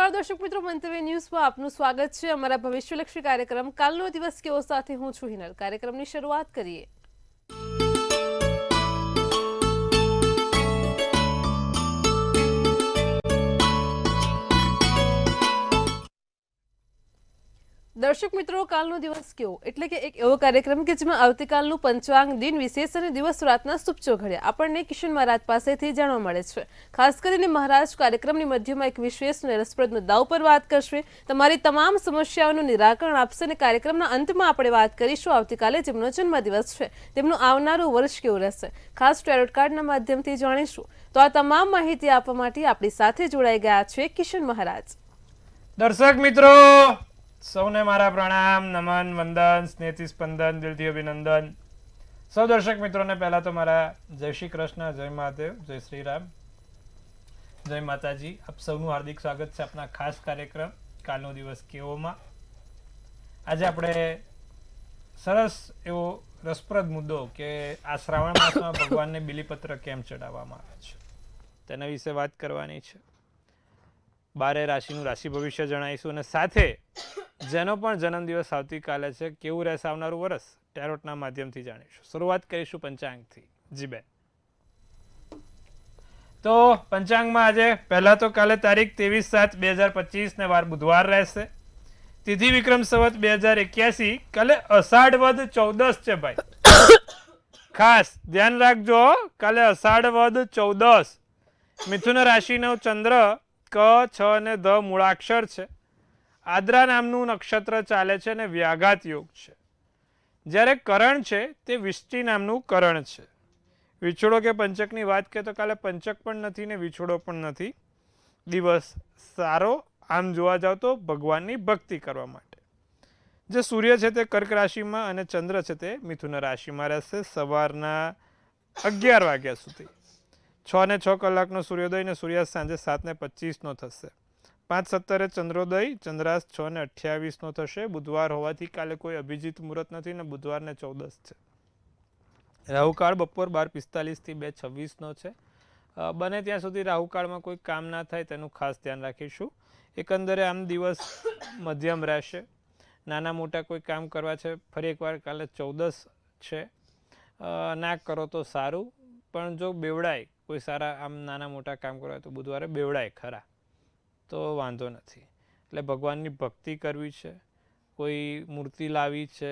નમસ્કાર દર્શક મિત્રો, મંતવ્ય ન્યૂઝમાં આપનું સ્વાગત છે. અમારા ભવિષ્યલક્ષી કાર્યક્રમ કાલનો દિવસ કેવો સાથે હું છું હિનલ. કાર્યક્રમની શરૂઆત કરીએ. દર્શક મિત્રો, કાલનો દિવસ કેવો એટલે કે એક એવો કાર્યક્રમ કે જેમાં આવતીકાલનું પંચાંગ, દિન વિશેષ અને દિવસ રાતના શુભચો ઘડ્યા આપણને કિશન મહારાજ પાસેથી જાણવા મળે છે. ખાસ કરીને મહારાજ કાર્યક્રમની મધ્યમાં એક વિશેષ અને રસપ્રદ મુદ્દા ઉપર વાત કરશે, તમારી તમામ સમસ્યાઓનું નિરાકરણ આપશે અને કાર્યક્રમના અંતમાં આપણે વાત કરીશું આવતીકાલે જેમનો જન્મદિવસ છે તેમનું આવનારું વર્ષ કેવું રહેશે, ખાસ ટેરોટ કાર્ડના માધ્યમથી જાણીશું. તો આ તમામ માહિતી આપવા માટે આપણી સાથે જોડાઈ ગયા છે કિશન મહારાજ. દર્શક મિત્રો સૌને મારા પ્રણામ, નમન, વંદન, સ્નેહથી સ્પંદન, દિલથી અભિનંદન. સૌ દર્શક મિત્રોને પહેલા તો મારા જય શ્રી કૃષ્ણ, જય મહાદેવ, જય શ્રી રામ, જય માતાજી. આપ સૌનું હાર્દિક સ્વાગત છે આપણા ખાસ કાર્યક્રમ કાલનો દિવસ કેવોમાં. આજે આપણે સરસ એવો રસપ્રદ મુદ્દો કે આ શ્રાવણ માસમાં ભગવાનને બિલીપત્ર કેમ ચડાવવામાં આવે છે તેના વિશે વાત કરવાની છે. 12 રાશિનું રાશિ ભવિષ્ય જણાવીશું અને સાથે જેનો પણ જન્મદિવસ આવતીકાલે છે કેવું રહેશે આવનારું વર્ષ ટેરોટના માધ્યમથી જાણીશું. શરૂઆત કરીશું પંચાંગથી. જી બેન, તો પંચાંગમાં આજે પહેલા તો કાલે તારીખ 23/7/2025 ને વાર બુધવાર રહેશે. તિથિ વિક્રમ સંવત 2081, કાલે અષાઢ વદ 14 છે ભાઈ. ખાસ ધ્યાન રાખજો, કાલે અષાઢ વદ 14. મિથુન રાશિનો ચંદ્ર ક, છ અને ધ મૂળાક્ષર છે. આદ્રા નામનું નક્ષત્ર ચાલે છે અને વ્યાઘાત યોગ છે. જ્યારે કરણ છે તે વિષ્ટિ નામનું કરણ છે. વિછોડો કે પંચકની વાત કરીએ તો કાલે પંચક પણ નથી ને વિછોડો પણ નથી. દિવસ સારો આમ જોવા જાવ તો ભગવાનની ભક્તિ કરવા માટે. જે સૂર્ય છે તે કર્ક રાશિમાં અને ચંદ્ર છે તે મિથુન રાશિમાં રહેશે સવારના 11 વાગ્યા સુધી. 6:06 સૂર્યોદય ને સૂર્યાસ્ત સાંજે 7:25 થશે. 5:17 ચંદ્રોદય, ચંદ્રાસ્ત 6:28 થશે. બુધવાર હોવાથી કાલે કોઈ અભિજીત મુહૂર્ત નથી ને બુધવારને 14 છે. રાહુકાળ બપોર 12:45 થી 2:26 છે. બને ત્યાં સુધી રાહુકાળમાં કોઈ કામ ના થાય તેનું ખાસ ધ્યાન રાખીશું. એકંદરે આમ દિવસ મધ્યમ રહેશે. નાના મોટા કોઈ કામ કરવા છે ફરી એકવાર કાલે 14 છે, ના કરો તો સારું, પણ જો બેવડાય કોઈ સારા આમ નાના મોટા કામ કરવા તો બુધવારે બેવડાય ખરા તો વાંધો નથી. એટલે ભગવાનની ભક્તિ કરવી છે, કોઈ મૂર્તિ લાવી છે,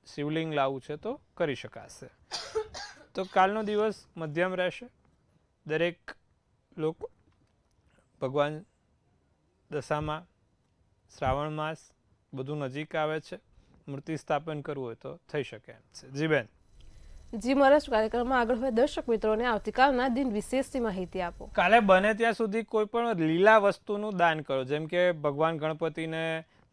શિવલિંગ લાવવું છે તો કરી શકાશે. તો કાલનો દિવસ મધ્યમ રહેશે. દરેક લોકો ભગવાન દશામાં, શ્રાવણ માસ બધું નજીક આવે છે, મૂર્તિ સ્થાપન કરવું હોય તો થઈ શકે એમ છે. જી બેન. જી મહારાજ, કાર્યક્રમમાં આગળ હોય દર્શક મિત્રોને આવતીકાલના દિન વિશેષની માહિતી આપો. કાલે બને ત્યાં સુધી કોઈ પણ લીલા વસ્તુનું દાન કરો, જેમ કે ભગવાન ગણપતિને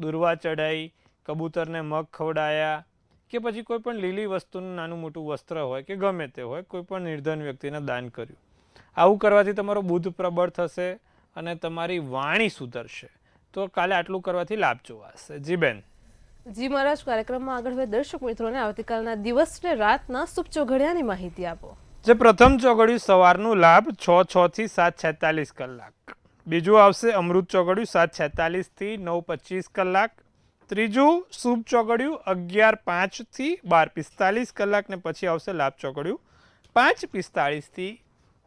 દુર્વા ચડાઈ, કબૂતરને મગ ખવડાયા કે પછી કોઈ પણ લીલી વસ્તુનું નાનું મોટું વસ્ત્ર હોય કે ગમે તે હોય, કોઈ પણ નિર્ધન વ્યક્તિને દાન કર્યું. આવું કરવાથી તમારો બુદ્ધ પ્રબળ થશે અને તમારી વાણી સુધરશે. તો કાલે આટલું કરવાથી લાભ જોવાશે. જી બેન. જી મહારાજ, કાર્યક્રમમાં આગળ હોય દર્શક મિત્રોને આવતીકાલના દિવસ ને રાતના શુભ ચોઘડિયાની માહિતી આપો. જે પ્રથમ ચોઘડિયું સવારનું લાભ 6:06 થી 7:46. બીજું આવશે અમૃત ચોઘડિયું 7:46 થી 9:25. ત્રીજું શુભ ચોઘડિયું 11:05 થી 12:45 ને પછી આવશે લાભ ચોઘડિયું 5:45 થી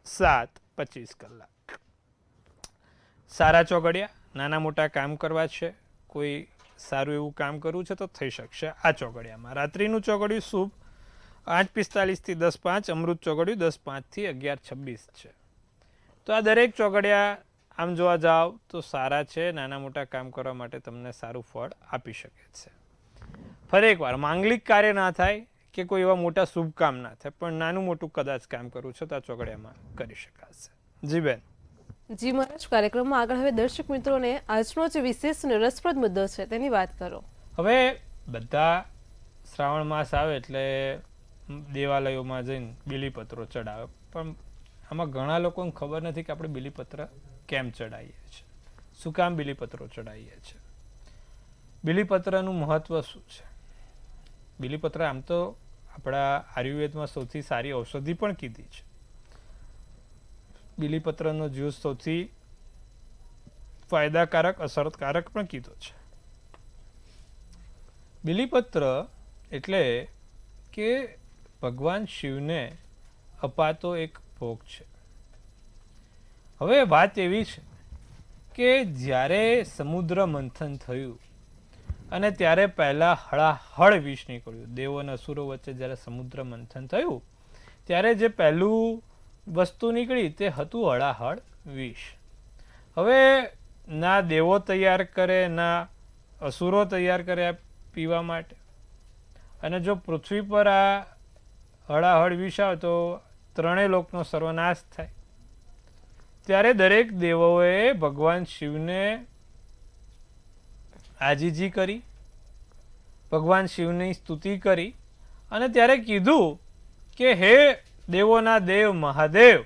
7:25. સારા ચોઘડિયા નાના મોટા કામ કરવા છે, કોઈ સારું એવું કામ કરવું છે તો થઈ શકશે આ ચોઘડિયામાં. રાત્રિનું ચોઘડિયું શુભ 8:45 થી 10:05, અમૃત ચોઘડિયું 10:05 થી 11:26 છે. તો આ દરેક ચોઘડિયા આમ જોવા જાવ તો સારા છે, નાના મોટા કામ કરવા માટે તમને સારું ફળ આપી શકે છે. ફરી એકવાર માંગલિક કાર્ય ના થાય કે કોઈ એવા મોટા શુભ કામ ના થાય, પણ નાનું મોટું કદાચ કામ કરવું છે તો આ ચોઘડિયામાં કરી શકાશે. જી બેન. જી મહારાજ, કાર્યક્રમમાં આગળ હવે દર્શક મિત્રોને આજનો જે વિશેષ અને રસપ્રદ મુદ્દો છે તેની વાત કરો. હવે બધા શ્રાવણ માસ આવે એટલે દેવાલયોમાં જઈને બીલીપત્રો ચડાવે, પણ આમાં ઘણા લોકોને ખબર નથી કે આપણે બીલીપત્ર કેમ ચડાવીએ છીએ, શું કામ બીલીપત્રો ચડાવીએ છીએ, બીલીપત્રનું મહત્વ શું છે. બીલીપત્ર આમ તો આપણા આયુર્વેદમાં સૌથી સારી ઔષધિ પણ કીધી છે. બીલીપત્રનો જ્યુસ સૌથી ફાયદાકારક અસરકારક પણ કીધો છે. બિલીપત્ર એટલે કે ભગવાન શિવને અપાતો એક ભોગ છે. હવે વાત એવી છે કે જ્યારે સમુદ્ર મંથન થયું અને ત્યારે પહેલા હળાહળ વિષ નીકળ્યું. દેવો અને અસુરો વચ્ચે જ્યારે સમુદ્ર મંથન થયું ત્યારે જે પહેલું વસ્તુ નીકળી તે હતું હળાહળ વિષ. હવે ના દેવો તૈયાર કરે ના અસુરો તૈયાર કરે આ પીવા માટે, અને જો પૃથ્વી પર આ હળાહળ વિષ આવે તો ત્રણેય લોકનો સર્વનાશ થાય. ત્યારે દરેક દેવોએ ભગવાન શિવને આજીજી કરી, ભગવાન શિવની સ્તુતિ કરી અને ત્યારે કીધું કે હે દેવોના દેવ મહાદેવ,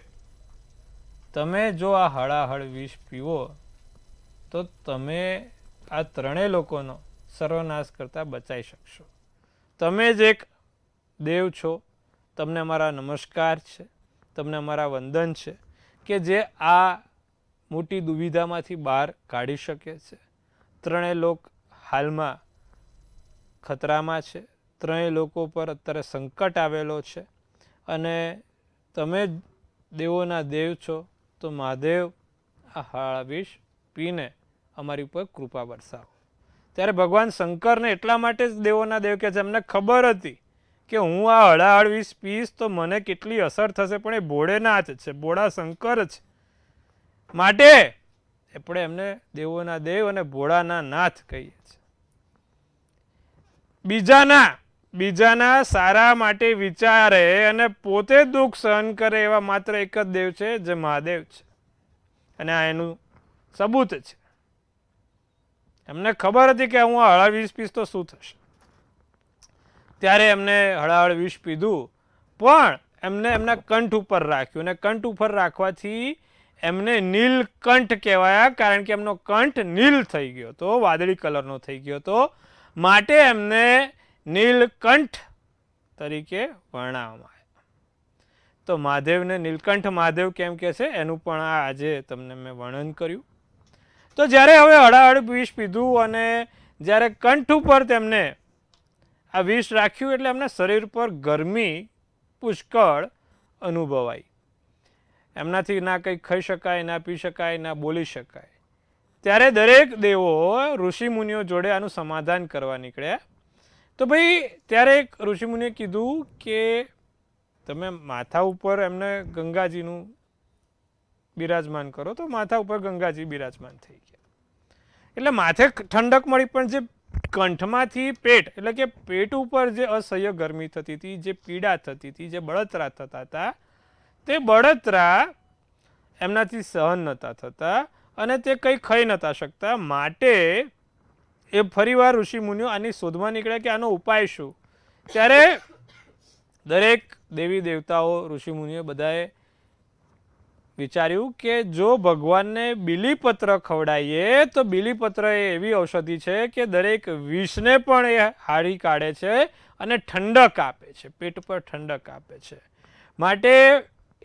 તમે જો આ હળાહળ વિષ પીવો તો તમે આ ત્રણેય લોકોનો સર્વનાશ કરતા બચાવી શકશો. તમે જ એક દેવ છો, તમને અમારા નમસ્કાર છે, તમને અમારા વંદન છે કે જે આ મોટી દુવિધામાંથી બહાર કાઢી શકે છે. ત્રણેય લોક હાલમાં ખતરામાં છે, ત્રણેય લોકો પર અત્યારે સંકટ આવેલો છે અને તમે દેવોના દેવ છો તો મહાદેવ આ હળા વિષ પીને અમારી ઉપર કૃપા વરસાવો. ત્યારે ભગવાન શંકરને એટલા માટે જ દેવોના દેવ કે છે, એમને ખબર હતી કે હું આ હળાહળ વિષ પીશ તો મને કેટલી અસર થશે, પણ એ ભોળેનાથ છે, ભોળા શંકર છે, માટે આપણે એમને દેવોના દેવ અને ભોળાના નાથ કહીએ છીએ. બીજાના સારા માટે વિચારે અને પોતે દુઃખ સહન કરે એવા માત્ર એક જ દેવ છે જે મહાદેવ છે, અને આ એનું સબૂત છે. એમને ખબર હતી કે હું આ હળાહળ વિષ પીશ તો શું થશે, ત્યારે એમને હળાહળ વિષ પીધું, પણ એમને એમના કંઠ ઉપર રાખ્યું, અને કંઠ ઉપર રાખવાથી એમને નીલકંઠ કહેવાયા, કારણ કે એમનો કંઠ નીલ થઈ ગયો હતો, વાદળી કલરનો થઈ ગયો હતો, માટે એમને નીલકંઠ તરીકે વર્ણવવામાં આવ્યા. તો મહાદેવને નીલકંઠ મહાદેવ કેમ કે છે એનું પણ આજે તમને મેં વર્ણન કર્યું. તો જ્યારે હવે હળાહળ વિષ પીધું અને જ્યારે કંઠ ઉપર તેમને આ વિષ રાખ્યું એટલે એમના શરીર પર ગરમી પુષ્કળ અનુભવાઈ. એમનાથી ના કંઈ ખાઈ શકાય, ના પી શકાય, ના બોલી શકાય. ત્યારે દરેક દેવો ઋષિમુનિઓ જોડે આનું સમાધાન કરવા નીકળ્યા. તો ભાઈ ત્યારે એક ઋષિમુનિએ કીધું કે તમે માથા ઉપર એમને ગંગાજીનું બિરાજમાન કરો, તો માથા ઉપર ગંગાજી બિરાજમાન થઈ ગયા. એટલે માથે ઠંડક મળી, પણ જે કંઠમાંથી પેટ એટલે કે પેટ ઉપર જે અસહ્ય ગરમી થતી હતી, જે પીડા થતી હતી, જે બળતરા થતા હતા, તે બળતરા એમનાથી સહન નહોતા થતા અને તે કંઈ ખાઈ નહોતા શકતા. માટે એ ફરીવાર ઋષિમુનિઓ આની શોધમાં નીકળ્યા કે આનો ઉપાય શું. ત્યારે દરેક દેવી દેવતાઓ ઋષિમુનિઓ બધાએ વિચાર્યું કે જો ભગવાનને બીલીપત્ર ખવડાવીએ તો બીલીપત્ર એ એવી ઔષધિ છે કે દરેક વિષને પણ એ હારી કાઢે છે અને ઠંડક આપે છે, પેટ પર ઠંડક આપે છે. માટે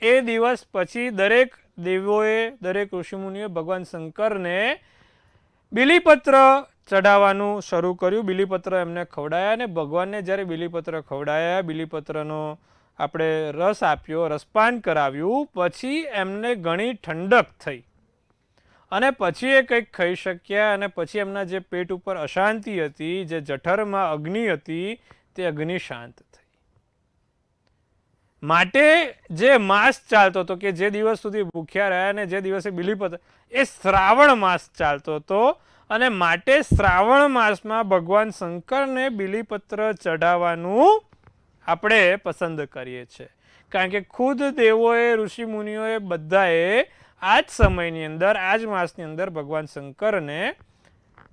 એ દિવસ પછી દરેક દેવોએ, દરેક ઋષિમુનિઓએ ભગવાન શંકરને બીલીપત્ર ચઢાવવાનું શરૂ કર્યું. બીલીપત્ર એમને ખવડાયા અને ભગવાનને જ્યારે બીલીપત્ર ખવડાયા, બીલીપત્રનો આપણે રસ આપ્યો, રસપાન કરાવ્યું, પછી એમને ઘણી ઠંડક થઈ અને પછી એ કંઈક ખાઈ શક્યા અને પછી એમના જે પેટ ઉપર અશાંતિ હતી, જે જઠરમાં અગ્નિ હતી, તે અગ્નિ શાંત થઈ. માટે જે માસ ચાલતો હતો કે જે દિવસ સુધી ભૂખ્યા રહ્યા અને જે દિવસે બીલીપત્ર, એ શ્રાવણ માસ ચાલતો હતો અને માટે શ્રાવણ માસમાં ભગવાન શંકરને બીલીપત્ર ચઢાવવાનું આપણે પસંદ કરીએ છીએ, કારણ કે ખુદ દેવોએ, ઋષિમુનિઓએ બધાએ આ જ સમયની અંદર, આ જ માસની અંદર ભગવાન શંકરને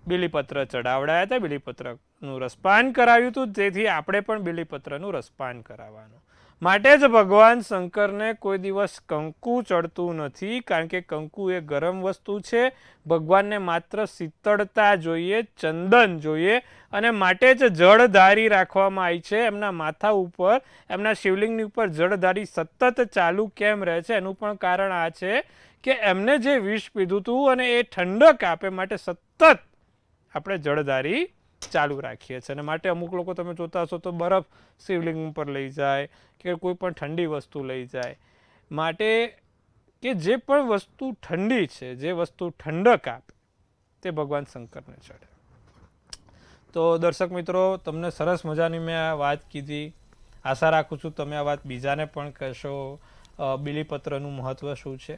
બીલીપત્ર ચઢાવડાયા હતા, બીલીપત્રનું રસપાન કરાવ્યું હતું. તેથી આપણે પણ બીલીપત્રનું રસપાન કરાવવાનું. માટે જ ભગવાન શંકરને કોઈ દિવસ કંકુ ચડતું નથી, કારણ કે કંકુ એ ગરમ વસ્તુ છે. ભગવાનને માત્ર શીતળતા જોઈએ, ચંદન જોઈએ, અને માટે જ જળધારી રાખવામાં આવી છે. એમના માથા ઉપર, એમના શિવલિંગની ઉપર જળધારી સતત ચાલુ કેમ રહે છે એનું પણ કારણ આ છે કે એમને જે વિષ પીધું હતું અને એ ઠંડક આપે માટે સતત આપણે જળધારી ચાલુ રાખીએ છીએ. અને માટે અમુક લોકો તમે જોતા હશો તો બરફ શિવલિંગ ઉપર લઈ જાય કે કોઈ પણ ઠંડી વસ્તુ લઈ જાય, માટે કે જે પણ વસ્તુ ઠંડી છે, જે વસ્તુ ઠંડક આપે તે ભગવાન શંકરને ચડે. તો દર્શક મિત્રો, તમને સરસ મજાની મેં આ વાત કીધી. આશા રાખું છું તમે આ વાત બીજાને પણ કહેશો. બીલીપત્રનું મહત્વ શું છે.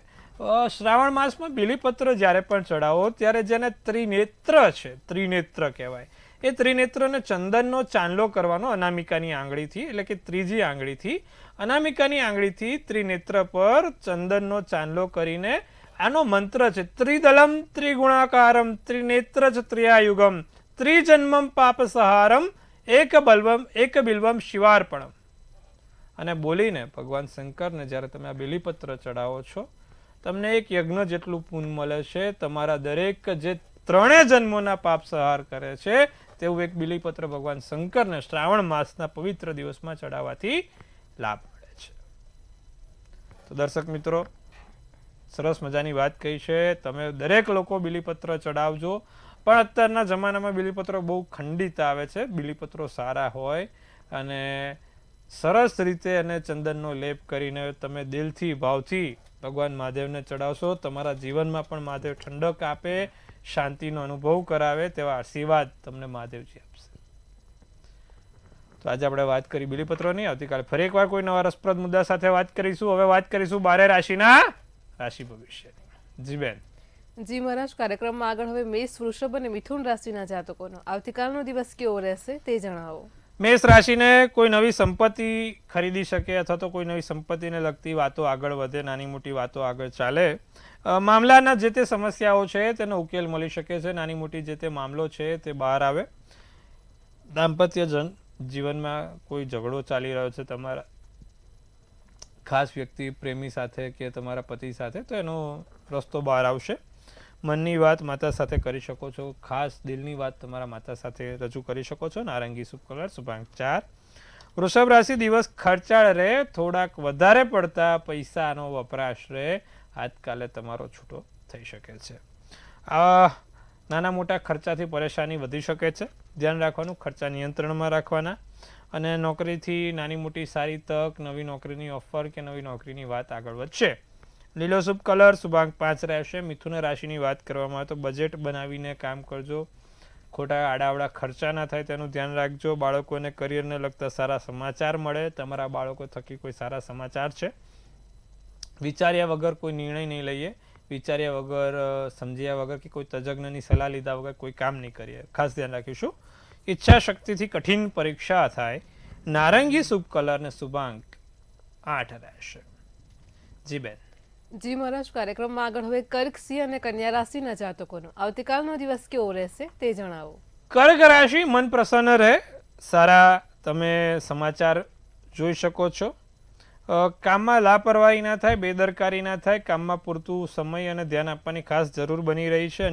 શ્રાવણ માસમાં બીલીપત્ર જ્યારે પણ ચડાવો ત્યારે જેને ત્રિનેત્ર છે, ત્રિનેત્ર કહેવાય, એ ત્રિનેત્રને ચંદનનો ચાંદલો કરવાનો અનામિકાની આંગળીથી, એટલે કે ત્રીજી આંગળીથી, અનામિકાની આંગળીથી ત્રિનેત્ર પર ચંદનનો ચાંદલો કરીને આનો મંત્ર છે ત્રિદલમ ત્રિગુણાકારમ ત્રિનેત્ર ચ ત્રિયાયુગમ ત્રિજન્મમ પાપસહારમ એક બિલ્વમ શિવાર્પણમ, અને બોલીને ભગવાન શંકરને જ્યારે તમે આ બીલીપત્ર ચડાવો છો તમને એક યજ્ઞ જેટલું પુણ્ય મળે છે. તમારા દરેક જે 3 જન્મોના પાપ સહાર કરે છે તેવું એક બીલીપત્ર ભગવાન શંકરને શ્રાવણ માસના પવિત્ર દિવસમાં ચડાવવાથી લાભ મળે છે. તો દર્શક મિત્રો, સરસ મજાની વાત કહી છે. તમે દરેક લોકો બીલીપત્ર ચડાવજો, પણ અત્યારના જમાનામાં બીલીપત્રો બહુ ખંડિત આવે છે. બીલીપત્રો સારા હોય અને સરસ રીતે એને ચંદનનો લેપ કરીને તમે દિલથી ભાવથી ભગવાન મહાદેવને ચડાવશો, તમારા જીવનમાં પણ મહાદેવ ઠંડક આપે, શાંતિનો અનુભવ કરાવે તેવા આશીર્વાદ તમને મહાદેવજી આપશે. તો આજે આપણે વાત કરી બીલીપત્રોની. આવતીકાલે ફરી એકવાર કોઈ નવા રસપ્રદ મુદ્દા સાથે વાત કરીશું. હવે વાત કરીશું 12 રાશિના રાશિ ભવિષ્યની. જી બેન. જી મહારાજ, કાર્યક્રમમાં આગળ હવે મેષ, વૃષભ અને મિથુન રાશિના જાતકોનો આવતીકાલનો દિવસ કેવો રહેશે તે જણાવો. મેષ રાશિને કોઈ નવી સંપત્તિ ખરીદી શકે અથવા તો કોઈ નવી સંપત્તિને લગતી વાતો આગળ વધે, નાની મોટી વાતો આગળ ચાલે. મામલાના જે તે સમસ્યાઓ છે તેનો ઉકેલ મળી શકે છે. નાની મોટી જે તે મામલો છે તે બહાર આવે. દાંપત્ય જીવનમાં કોઈ ઝઘડો ચાલી રહ્યો છે તમારા ખાસ વ્યક્તિ, પ્રેમી સાથે કે તમારા પતિ સાથે, તો એનો રસ્તો બહાર આવશે. મનની વાત માતા સાથે કરી શકો છો. ખાસ દિલની વાત તમારા માતા સાથે રજૂ કરી શકો છો. નારંગી શુભ કલર, શુભાંક 4. વૃષભ રાશિ દિવસ ખર્ચાળ રહે, થોડાક વધારે પડતા પૈસાનો વપરાશ રહે. આજકાલે તમારો છૂટો થઈ શકે છે. આ નાના મોટા ખર્ચાથી પરેશાની વધી શકે છે. ધ્યાન રાખવાનું, ખર્ચા નિયંત્રણમાં રાખવાના. અને નોકરીથી નાની મોટી સારી તક, નવી નોકરીની ઓફર કે નવી નોકરીની વાત આગળ વધશે. લીલો શુભ કલર, શુભાંક 5 રહેશે. મિથુન રાશિની વાત કરવામાં આવે તો બજેટ બનાવીને કામ કરજો. ખોટા આડાવડા ખર્ચા ના થાય તેનું ધ્યાન રાખજો. બાળકોને કરિયરને લગતા સારા સમાચાર મળે. તમારા બાળકો થકી કોઈ સારા સમાચાર છે. વિચાર્યા વગર કોઈ નિર્ણય નહીં લઈએ. વિચાર્યા વગર, સમજ્યા વગર કે કોઈ તજજ્ઞની સલાહ લીધા વગર કોઈ કામ નહીં કરીએ. ખાસ ધ્યાન રાખીશું. ઈચ્છા શક્તિથી કઠિન પરીક્ષા થાય. નારંગી શુભ કલર ને શુભાંક 8 રહેશે. જી બેન. જી મહારાજ, કાર્યક્રમમાં આગળ હવે કર્ક, સિંહ અને કન્યા રાશિના જાતકોનો આવતીકાલનો દિવસ કેવો રહેશે તે જણાવો. કર્ક રાશિ મન પ્રસન્ન રહે. સારા તમે સમાચાર જોઈ શકો છો. કામમાં લાપરવાહી ના થાય, બેદરકારી ના થાય. કામમાં પૂરતું સમય અને ધ્યાન આપવાની ખાસ જરૂર બની રહી છે.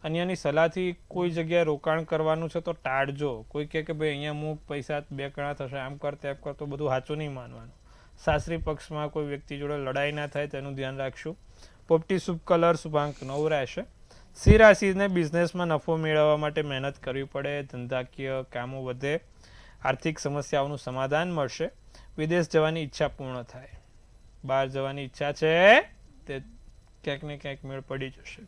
અન્યની સલાહથી કોઈ જગ્યાએ રોકાણ કરવાનું છે તો ટાળજો. કોઈ કહે કે ભાઈ અહીંયા મૂક, પૈસા 2 ગણા થશે, આમ કર તેમ કર, તો બધું સાચું નહીં માનવાનું. સાસરી પક્ષમાં કોઈ વ્યક્તિ જોડે લડાઈ ના થાય તેનું ધ્યાન રાખશું. પોપટી શુભ કલર, શુભાંક 9 રહેશે. સિંહ રાશિને બિઝનેસમાં નફો મેળવવા માટે મહેનત કરવી પડે. ધંધાકીય કામો વધે. આર્થિક સમસ્યાઓનું સમાધાન મળશે. વિદેશ જવાની ઈચ્છા પૂર્ણ થાય. બહાર જવાની ઈચ્છા છે તે ક્યાંક ને ક્યાંક મેળ પડી જશે.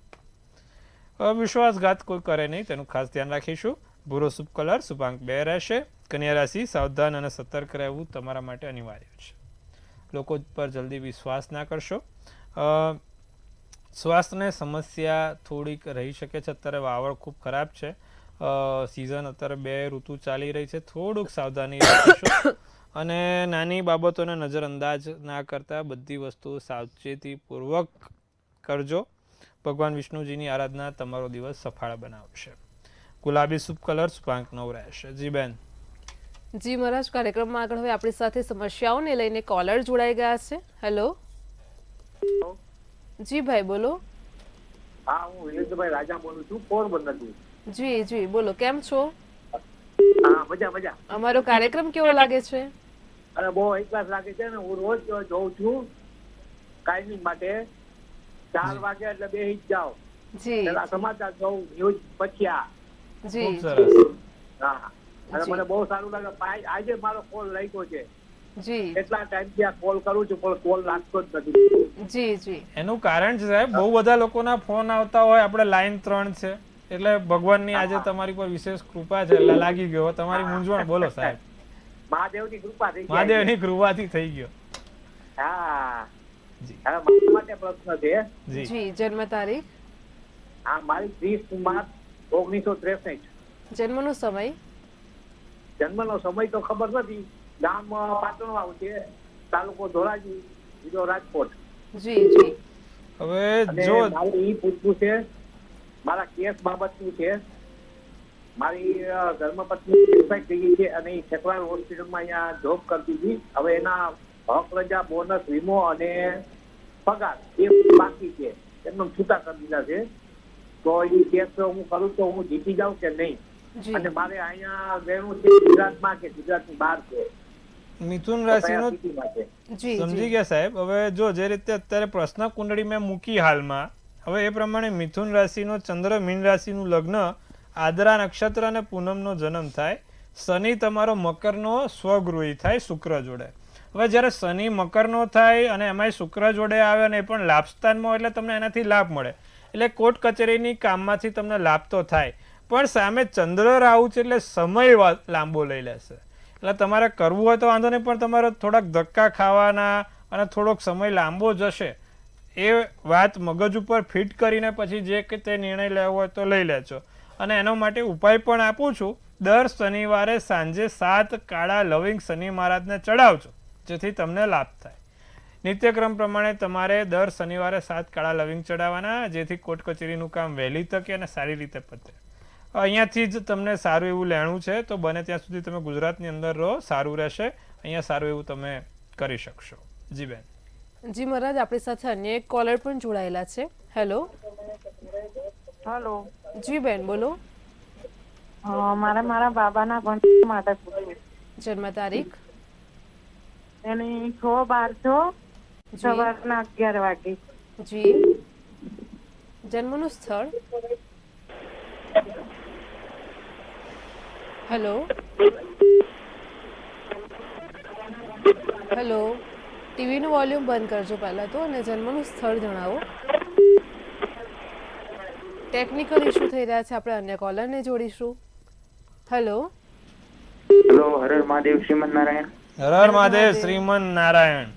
વિશ્વાસઘાત કોઈ કરે નહીં તેનું ખાસ ધ્યાન રાખીશું. ભૂરો શુભ કલર, શુભાંક 2 રહેશે. કન્યા રાશિ સાવધાન અને સતર્ક રહેવું તમારા માટે અનિવાર્ય છે. લોકો પર જલ્દી વિશ્વાસ ના કરશો. સ્વાસ્થ્યને સમસ્યા થોડીક રહી શકે છે. અત્યારે વાવડ ખૂબ ખરાબ છે. સિઝન અત્યારે 2 ઋતુ ચાલી રહી છે. થોડુંક સાવધાની રાખીશું. અને નાની બાબતોને નજરઅંદાજ ના કરતા બધી વસ્તુ સાવચેતીપૂર્વક કરજો. ભગવાન વિષ્ણુજીની આરાધના તમારો દિવસ સફળ બનાવશે. ગુલાબી શુભ કલર, શુભાંક 9 રહેશે. જી બેન. જી મહારાજ, કાર્યક્રમમાં આગળ હવે આપણી સાથે સમસ્યાઓને લઈને કોલર જોડાઈ ગયા છે. હેલો. જી ભાઈ બોલો. હા, હું વિરેન્દ્રભાઈ રાજા બોલું છું, પોરબંદરથી. જી જી બોલો, કેમ છો? હા, મજા મજા. અમારો કાર્યક્રમ કેવો લાગે છે? અને બહુ એકલાસ લાગે છે ને. હું રોજ જોઉં છું કાયમી માટે. 4 વાગે એટલે બેસી જ જાઓ. જી પેલા સમાચાર જોઉં, ન્યૂઝ પછી આ. જી ખૂબ સરસ. હા, અને જી. મને બહુ સારું લાગે. આજે મારો કોલ લાગ્યો છે. જી એટલા ટાઈમથી આ કોલ કરું છું પણ કોલ લાગતો જ નથી. જી જી એનું કારણ છે સાહેબ, બહુ બધા લોકોના ફોન આવતા હોય, આપણે લાઈન 3 છે એટલે ભગવાનની આજે તમારી પર વિશેષ કૃપા છે એટલે લાગી ગયો. તમારી મૂંઝવણ બોલો સાહેબ. મહાદેવની કૃપા થઈ ગઈ. મહાદેવની કૃપાથી થઈ ગયો. હા, જી હવે મારા માટે પ્રશ્ન છે. જી જી જન્મ તારીખ, હા, મારી 30 માર્ચ 1963. જન્મનો સમય, જન્મનો સમય તો ખબર નથી. ગામ પાટણવાવ છે, તાલુકો ધોરાજી, જિલ્લો રાજકોટ. જી જી હવે અને જો મારે ઈ પૂછવું છે, મારા કેસ બાબતનું છે. મારી ધર્મપત્ની એક્સપાયર થઈ ગઈ છે અને એ છેકવાડ હોસ્પિટલમાં અહીંયા જોબ કરતી હતી. હવે એના હક રજા, બોનસ, વીમો અને પગાર એ બાકી છે. એમને છૂટા કરી દીધા છે. તો એ કેસ હું કરું તો હું જીતી જાઉં કે નહીં? જી અને મારે અહીંયા રહેવું છે ગુજરાતમાં કે ગુજરાતની બહાર છે? મિથુન કયા રાશિનો સિટીમાં છે? જી સમજી જી ગયા સાહેબ. હવે જો જે રીતે અત્યારે પ્રશ્ન કુંડળી મેં મૂકી હાલમાં, હવે એ પ્રમાણે મિથુન રાશિનો ચંદ્ર મીન રાશિનું લગ્ન, આદ્રા નક્ષત્ર અને પૂનમનો જન્મ થાય. શનિ તમારો મકરનો સ્વગૃહી થાય શુક્ર જોડે. હવે જ્યારે શનિ મકરનો થાય અને એમાંય શુક્ર જોડે આવે અને એ પણ લાભસ્થાનમાં, એટલે તમને એનાથી લાભ મળે. એટલે કોર્ટ કચેરીની કામમાંથી તમને લાભ તો થાય, પણ સામે ચંદ્ર રાહુ છે એટલે સમય લાંબો લઈ લેશે. એટલે તમારે કરવું હોય તો વાંધો નહીં, પણ તમારે થોડાક ધક્કા ખાવાના અને થોડોક સમય લાંબો જશે. એ વાત મગજ ઉપર ફિટ કરીને પછી જે કે તે નિર્ણય લેવો હોય તો લઈ લેજો. અને એના માટે ઉપાય પણ આપું છું. દર શનિવારે સાંજે 7 કાળા લવિંગ શનિ મહારાજને ચડાવજો, જેથી તમને લાભ થાય. નિત્યક્રમ પ્રમાણે તમારે દર શનિવારે 7 કાળા લવિંગ ચડાવવાના, જેથી કોર્ટ કચેરીનું કામ વહેલી તકે અને સારી રીતે પતે. અહીંયાથી જ તમને સારું એવું લેણું છે, તો બને ત્યાં સુધી તમે ગુજરાતની અંદર રહો, સારું રહેશે. અહીંયા સારું એવું તમે કરી શકશો. જી બેન. જી મહારાજ, આપણી સાથે અન્ય એક કોલર પણ જોડાયેલા છે. હેલો. હેલો. જી બેન બોલો. મારે મારા બાબાના ભણતર માટે પૂછવું. જન્મ તારીખ, એની 6/12 જી સવારના 11 વાગે. જી જન્મનું સ્થળ, હેલો હેલો, ટીવીનું વોલ્યુમ બંધ કરજો પહેલાં તો, અને જન્મનું સ્થળ જણાવો. ટેકનિકલ ઇશ્યુ થઈ રહ્યા છે, આપણે અન્ય કોલરને જોડીશું. હેલો. હેલો, હર મહાદેવ, શ્રીમદ નારાયણ. હર હર મહાદેવ, શ્રીમન નારાયણ.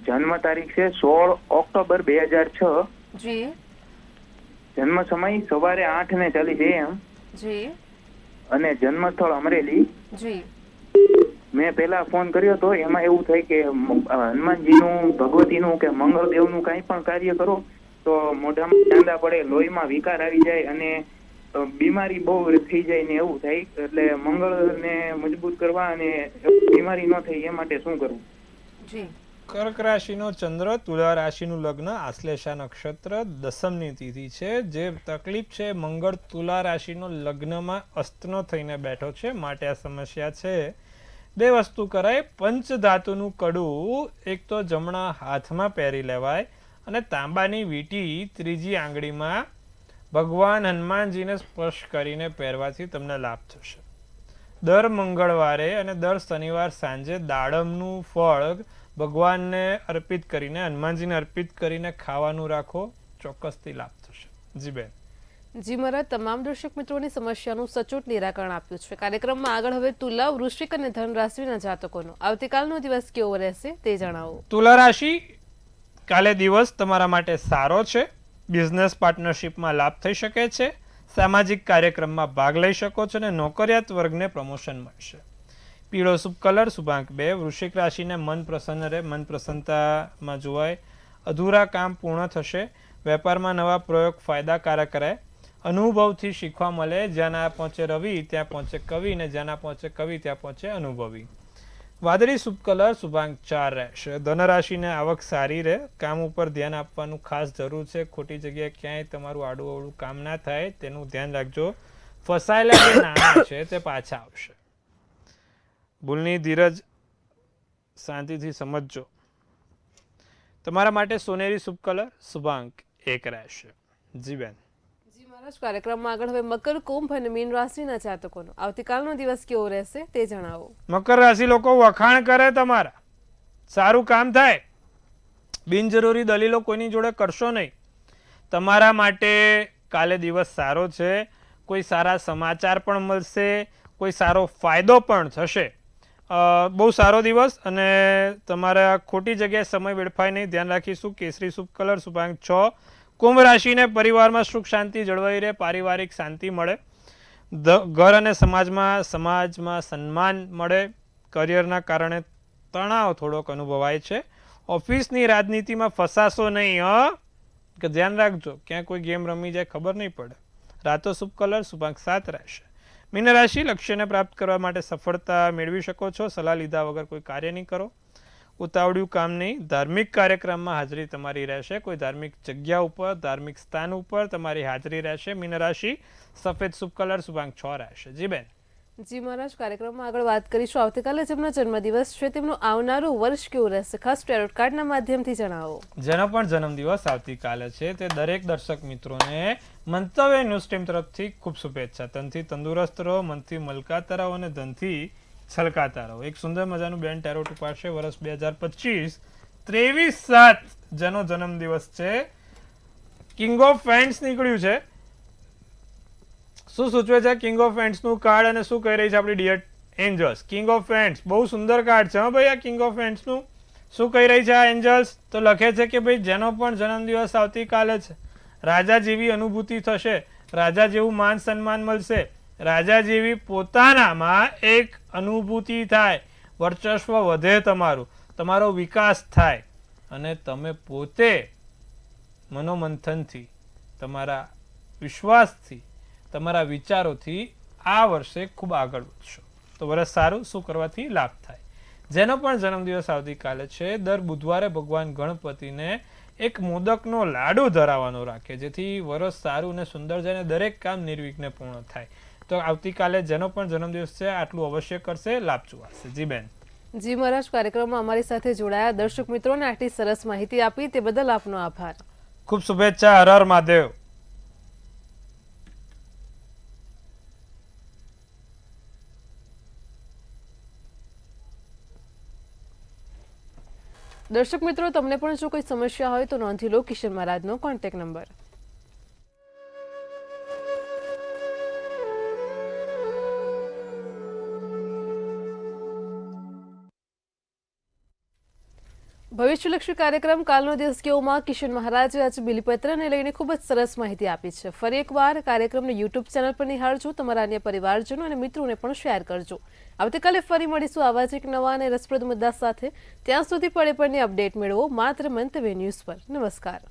જન્મ તારીખ છે 16 ઓક્ટોબર 2006. જી જન્મ સમય સવારે 8:40 AM જી અને જન્મ સ્થળ અમરેલી. જી મેં પેલા ફોન કર્યો તો, એમાં એવું થાય કે હનુમાનજીનું, ભગવતીનું કે મંગળદેવનું કંઈ પણ કાર્ય કરો તો મોઢામાં ચાંદા પડે, લોહીમાં વિકાર આવી જાય અને બીમારી બહુ થઈ જાય ને એવું થાય. એટલે મંગળને મજબૂત કરવા અને બીમારી ન થાય એ માટે શું કરવું? જી કર્ક રાશિનો ચંદ્ર, તુલા રાશિનું લગ્ન, આશ્લેષા નક્ષત્ર, દસમની તિથિ છે. જે તકલીફ છે, મંગળ તુલા રાશિનો લગ્નમાં અસ્તનો થઈને બેઠો છે, માટે આ સમસ્યા છે. 2 વસ્તુ કરાય. પંચધાતુનું કડું એક તો જમણા હાથમાં પહેરી લેવાય, અને તાંબાની વીંટી ત્રીજી આંગળીમાં ભગવાન હનુમાનજીને સ્પર્શ કરીને પહેરવાથી તમને લાભ થશે. દર મંગળવારે અને દર શનિવાર સાંજે દાડમનું ફળ ભગવાનને અર્પિત કરીને, હનુમાનજીને અર્પિત કરીને ખાવાનું રાખો, ચોક્કસથી લાભ થશે. જી બેન. જી મહારાજ, તમામ દર્શક મિત્રોની સમસ્યાનું સચોટ નિરાકરણ આપ્યું છે. કાર્યક્રમમાં આગળ હવે તુલા, વૃશ્ચિક અને ધન રાશિના જાતકોનો આવતીકાલનો દિવસ કેવો રહેશે તે જણાવો. તુલા રાશિ, કાલે દિવસ તમારા માટે સારો છે. બિઝનેસ પાર્ટનરશિપમાં લાભ થઈ શકે છે. સામાજિક કાર્યક્રમમાં ભાગ લઈ શકો છો અને નોકરિયાત વર્ગને પ્રમોશન મળશે. પીળો શુભ કલર, શુભાંક 2. વૃશ્ચિક રાશિને મન પ્રસન્ન રહે, મન પ્રસન્નતામાં જોવાય. અધૂરા કામ પૂર્ણ થશે. વેપારમાં નવા પ્રયોગ ફાયદાકારક રહે. અનુભવથી શીખવા મળે. જ્યાં ના પહોંચે રવિ ત્યાં પહોંચે કવિ, ને જ્યાં ના પહોંચે કવિ ત્યાં પહોંચે અનુભવી. વાદળી શુભ કલર શુભાંક 4 રહેશે. ધનરાશિને આવક સારી રહે. કામ ઉપર ધ્યાન આપવાનું ખાસ જરૂર છે. ખોટી જગ્યાએ ક્યાંય તમારું આડું અવળું કામ ના થાય તેનું ધ્યાન રાખજો. ફસાયેલા જે નાણાં છે તે પાછા આવશે. ભૂલની ધીરજ શાંતિથી સમજજો. તમારા માટે સોનેરી શુભ કલર શુભાંક 1 રહેશે. જી બેન. જી મહારાજ, કાર્યક્રમમાં આગળ હવે મકર, કુંભ અને મીન રાશિના જાતકોનો આવતીકાલનો દિવસ કેવો રહેશે તે જણાવો. મકર રાશિ લોકો વખાણ કરે, તમારા સારું કામ થાય. બિનજરૂરી દલીલો કોઈની જોડે કરશો નહીં. તમારા માટે કાલે દિવસ સારો છે. કોઈ સારા સમાચાર પણ મળશે, કોઈ સારો ફાયદો પણ થશે. બહુ સારો દિવસ, અને તમારા ખોટી જગ્યાએ સમય વેડફાય નહીં, ધ્યાન રાખીશું. કેસરી શુભ કલર શુભાંક 6. કુંભ રાશિને પરિવારમાં સુખ શાંતિ જળવાઈ રહે, પારિવારિક શાંતિ મળે. ઘર અને સમાજમાં સન્માન મળે. કરિયરના કારણે તણાવ થોડોક અનુભવાય છે. ઓફિસની રાજનીતિમાં ફસાશો નહીં, કે ધ્યાન રાખજો, ક્યાં કોઈ ગેમ રમી જાય ખબર નહીં પડે. રાતો શુભ કલર શુભાંક 7 રહેશે. મીન રાશિ લક્ષ્યને પ્રાપ્ત કરવા માટે સફળતા મેળવી શકો છો. સલાહ લીધા વગર કોઈ કાર્ય નહીં કરો. ઉતાવળિયું કામ નહીં. ધાર્મિક કાર્યક્રમમાં હાજરી તમારી રહેશે. કોઈ ધાર્મિક જગ્યા ઉપર, ધાર્મિક સ્થાન ઉપર તમારી હાજરી રહેશે. મીન રાશિ સફેદ શુભ કલર શુભાંક 6 રહેશે. જી બેન. જી મહારાજ, કાર્યક્રમમાં આગળ વાત કરીશું આવતીકાલે જેમનો જન્મદિવસ છે તેમનું આવનારું વર્ષ કેવું રહેશે, ખાસ ટેરોટ કાર્ડના માધ્યમથી જણાવો. જેનો પણ જન્મદિવસ આવતીકાલે છે તે દરેક દર્શક મિત્રોને મંતવ્ય ન્યૂઝ ટીમ તરફથી ખૂબ શુભેચ્છા. તનથી તંદુરસ્ત રહો, મનથી મલકાતા રહો અને ધનથી છલકાતા રહો. એક સુંદર મજાનું બેન ટેરોટ ઉપાડશે. વર્ષ 2025 23/7 જેનો જન્મદિવસ છે. કિંગ ઓફ ફેન્સ નીકળ્યું છે. શું સૂચવે છે કિંગ ઓફ ફેન્ટ્સનું કાર્ડ, અને શું કહી રહી છે આપણી ડિયર એન્જલ્સ? કિંગ ઓફ ફેન્ટ્સ બહુ સુંદર કાર્ડ છે. હા ભાઈ, આ કિંગ ઓફ ફેન્ટ્સનું શું કહી રહી છે આ એન્જલ્સ? તો લખે છે કે ભાઈ જેનો પણ જન્મદિવસ આવતીકાલે છે, રાજા જેવી અનુભૂતિ થશે, રાજા જેવું માન સન્માન મળશે, રાજા જેવી પોતાનામાં એક અનુભૂતિ થાય, વર્ચસ્વ વધે, તમારો વિકાસ થાય, અને તમે પોતે મનોમંથનથી, તમારા વિશ્વાસથી, તમારા વિચારોથી આ વર્ષે ખૂબ આગળ વધશો. તો વર્ષ સારું. શું કરવાથી લાભ થાય? જેનો પણ જન્મદિવસ આવતીકાલે છે, દર બુધવારે ભગવાન ગણપતિને એક મોદકનો લાડુ ધરાવવાનો રાખે, જેથી વર્ષ સારું અને સુંદર જાય અને દરેક કામ નિર્વિઘ્ને પૂર્ણ થાય. તો આવતીકાલે જેનો પણ જન્મદિવસ છે આટલું અવશ્ય કરશે, લાભ જોવાશે. જી બેન. જી મહારાજ, કાર્યક્રમમાં અમારી સાથે જોડાયા દર્શક મિત્રોને આટલી સરસ માહિતી આપી તે બદલ આપનો આભાર. ખૂબ શુભેચ્છા. હર હર મહાદેવ. દર્શક મિત્રો, તમને પણ જો કોઈ સમસ્યા હોય તો નોંધી લો કિશન મહારાજનો કોન્ટેક્ટ નંબર. ભવિષ્યલક્ષી કાર્યક્રમ કાલનો દિવસ કેવોમાં કિશન મહારાજે આજે બિલીપત્રને લઈને ખૂબ જ સરસ માહિતી આપી છે. ફરી એકવાર કાર્યક્રમને યુટ્યુબ ચેનલ પર નિહાળજો, તમારા અન્ય પરિવારજનો અને મિત્રોને પણ શેર કરજો. આવતીકાલે ફરી મળીશું આવા જ એક નવા અને રસપ્રદ મુદ્દા સાથે. ત્યાં સુધી પળે પળની અપડેટ મેળવો માત્ર મંતવ્ય ન્યૂઝ પર. નમસ્કાર.